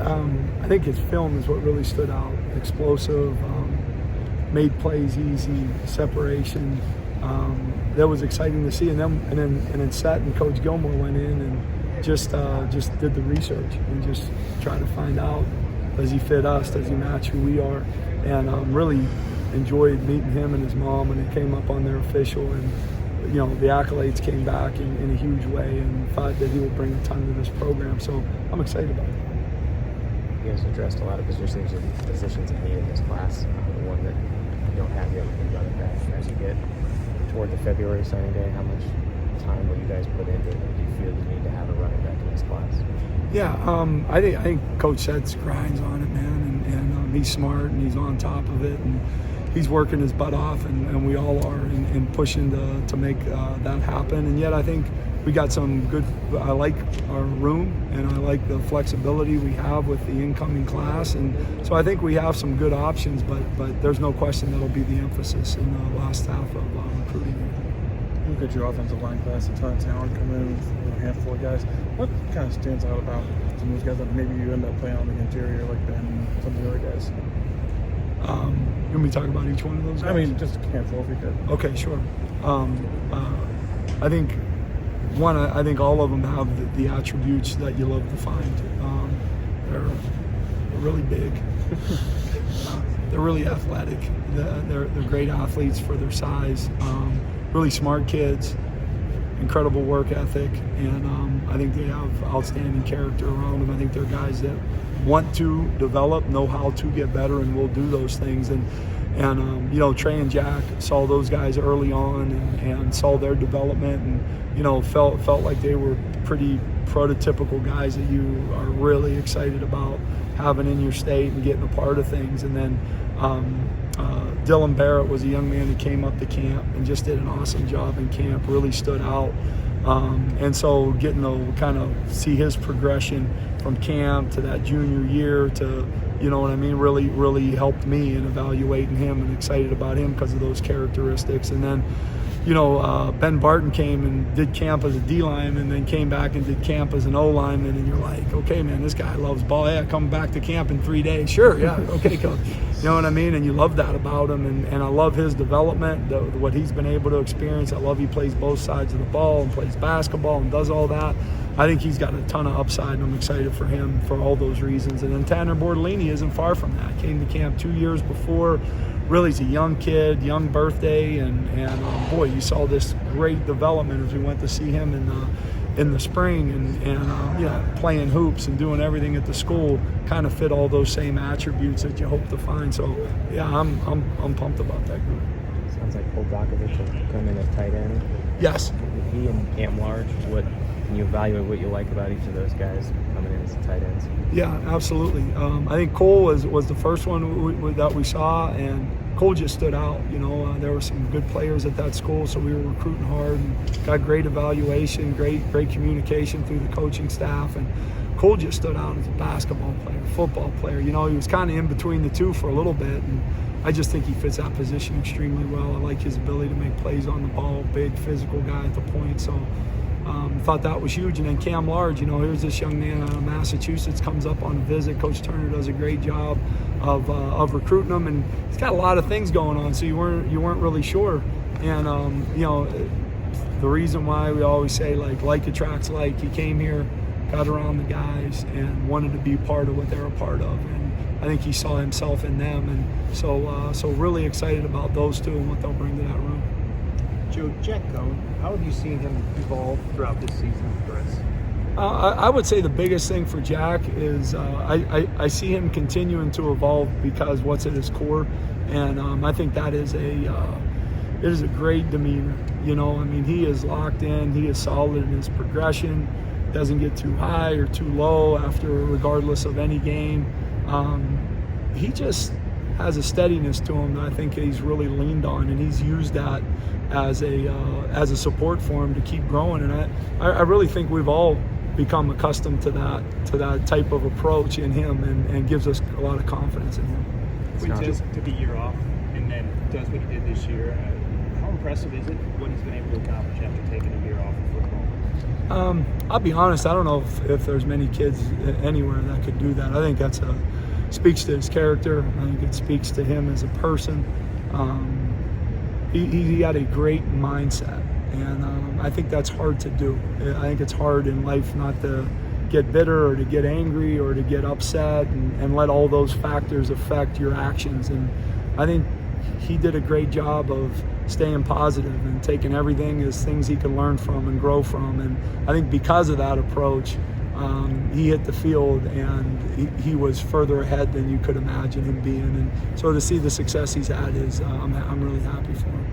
I think his film is what really stood out. Explosive, made plays easy, separation. That was exciting to see. And then Seth and Coach Gilmore went in and just did the research and just tried to find out, does he fit us? Does he match who we are? And really enjoyed meeting him and his mom when they came up on their official. And the accolades came back in a huge way, and thought that he would bring a ton to this program. So I'm excited about it. You guys addressed a lot of positions of need in this class. The one that you don't have yet with running back. As you get toward the February signing day, how much time will you guys put into it? Do you feel you need to have a running back in this class? Yeah, I think Coach Seth grinds on it, man, and he's smart and he's on top of it, and he's working his butt off, and we all are in pushing to make that happen. And yet I think we got some good, I like our room, and I like the flexibility we have with the incoming class, and so I think we have some good options, but there's no question that'll be the emphasis in the last half of recruiting. Look at your offensive line class, a ton of talent coming in with a handful of guys. What kind of stands out about some of those guys that maybe you end up playing on the interior like Ben and some of the other guys? You want me to talk about each one of those guys? I mean, just a handful if you could. Okay, sure. I think all of them have the attributes that you love to find. They're really big. They're really athletic. They're great athletes for their size. Really smart kids, incredible work ethic, and I think they have outstanding character around them. I think they're guys that want to develop, know how to get better, and will do those things. And Trey and Jack saw those guys early on and saw their development, and felt like they were pretty prototypical guys that you are really excited about having in your state and getting a part of things. And then Dylan Barrett was a young man who came up to camp and just did an awesome job in camp, really stood out. And so getting to kind of see his progression from camp to that junior year to, really, really helped me in evaluating him, and excited about him because of those characteristics. And then, Ben Barton came and did camp as a D lineman, and then came back and did camp as an O lineman, and you're like, okay, man, this guy loves ball. Yeah, come back to camp in 3 days. Sure, yeah, okay, coach. You know what I mean? And you love that about him, and I love his development, what he's been able to experience. I love he plays both sides of the ball and plays basketball and does all that. I think he's got a ton of upside, and I'm excited for him for all those reasons. And then Tanner Bortolini isn't far from that. Came to camp 2 years before. Really, he's a young kid, young birthday, and boy, you saw this great development as we went to see him in the spring, and playing hoops and doing everything at the school kind of fit all those same attributes that you hope to find. So yeah, I'm pumped about that group. Sounds like Cole Brockovich will come in at tight end. Yes. He and Cam Large, can you evaluate what you like about each of those guys coming in as tight ends? Yeah, absolutely. I think Cole was the first one that we saw, and Cole just stood out. There were some good players at that school, so we were recruiting hard and got great evaluation, great communication through the coaching staff. And Cole just stood out as a basketball player, football player. He was kind of in between the two for a little bit, and I just think he fits that position extremely well. I like his ability to make plays on the ball, big physical guy at the point. So thought that was huge. And then Cam Large, here's this young man out of Massachusetts, comes up on a visit. Coach Turner does a great job of recruiting him, and he's got a lot of things going on, so you weren't really sure. And the reason why we always say like attracts like. He came here, got around the guys, and wanted to be part of what they're a part of, and I think he saw himself in them, and so really excited about those two and what they'll bring to that room. Joe, Jack Cohn, how have you seen him evolve throughout this season for us? I would say the biggest thing for Jack is I see him continuing to evolve because what's at his core, and I think that is it is a great demeanor. He is locked in, he is solid in his progression, doesn't get too high or too low regardless of any game. He just has a steadiness to him that I think he's really leaned on, and he's used that as a support for him to keep growing. And I really think we've all become accustomed to that type of approach in him, and gives us a lot of confidence in him. When he takes a year off and then does what he did this year, how impressive is it what he's been able to accomplish after taking a year off of football? I'll be honest, I don't know if there's many kids anywhere that could do that. I think that's speaks to his character. I think it speaks to him as a person. He had a great mindset, and I think that's hard to do. I think it's hard in life not to get bitter or to get angry or to get upset and let all those factors affect your actions. And I think he did a great job of staying positive and taking everything as things he can learn from and grow from. And I think because of that approach, he hit the field and he was further ahead than you could imagine him being. And so to see the success he's had is, I'm really happy for him.